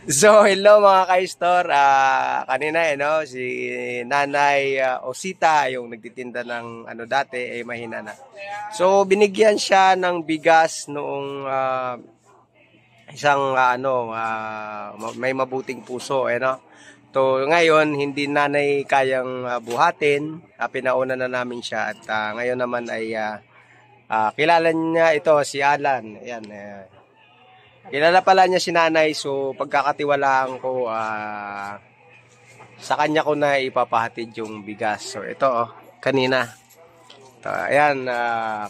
So, hello mga ka-store. Kanina, no, si Nanay Osita, yung nagtitinda ng ano dati, mahina na. So, binigyan siya ng bigas noong isang may mabuting puso, no. So, ngayon, hindi nanay kayang buhatin. Pinauna na namin siya at ngayon naman ay kilala niya ito, si Alan. Ayan, kilala pala niya si nanay, so pagkakatiwalaan ko, sa kanya ko na ipapahatid yung bigas. So ito, kanina. Ayan,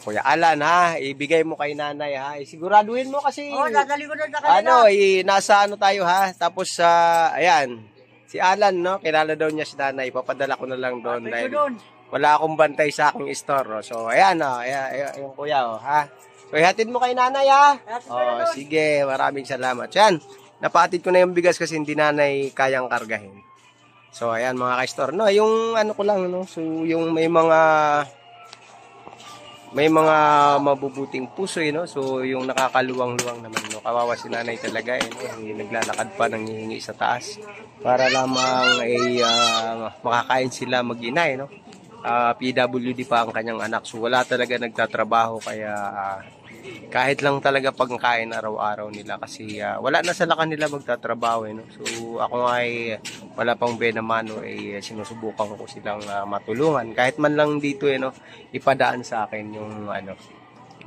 Kuya Alan, ha, ibigay mo kay nanay, ha. Siguraduhin mo kasi, dadali ko na kanina. nasa ano tayo, ha. Tapos, ayan, si Alan, no, kilala daw niya si nanay, ipapadala ko na lang doon dahil wala akong bantay sa aking store. So, ayan, ayan, yung kuya, ha. So, ihatid mo kay nanay, ha? Sige, maraming salamat. Yan, napatid ko na yung bigas kasi hindi nanay kayang kargahin. So, ayan mga ka-store. No, yung ano ko lang, no? So, yung may mga mabubuting puso, no? So, yung nakakaluwang-luwang naman, no? Kawawa si nanay talaga, no? Naglalakad pa, nanghihingi sa taas para lamang ay makakain sila mag-ina, no? PWD pa ang kanyang anak. So, wala talaga nagtatrabaho kaya kahit lang talaga pagkain araw-araw nila kasi wala na sa kanila magtatrabaho, no? So ako ay wala pang benamano, sinusubukan ko silang matulungan kahit man lang dito, no, ipadaan sa akin yung ano.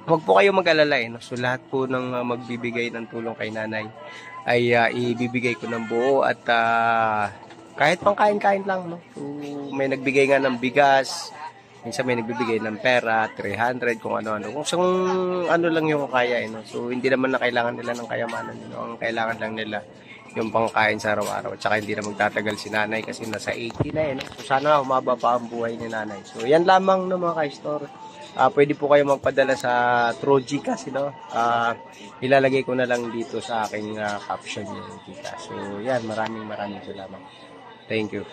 Huwag po kayo mag-alala, no? So lahat po ng magbibigay ng tulong kay nanay ay ibibigay ko ng buo at kahit pang kain-kain lang, no? So may nagbigay nga ng bigas. Minsan may nagbibigay ng pera, 300, kung ano-ano. Kung ano lang yung kaya, no? So, hindi naman na kailangan nila ng kayamanan, no? Ang kailangan lang nila yung pangkain sa araw-araw. At saka hindi na magtatagal si nanay kasi nasa 80 na, no? So, sana umaba pa ang buhay ni nanay. So, yan lamang, no, mga ka-store. Pwede po kayo magpadala sa True Gcash, no? Ilalagay ko na lang dito sa aking caption yung Gcash. So, yan, maraming salamat. Thank you.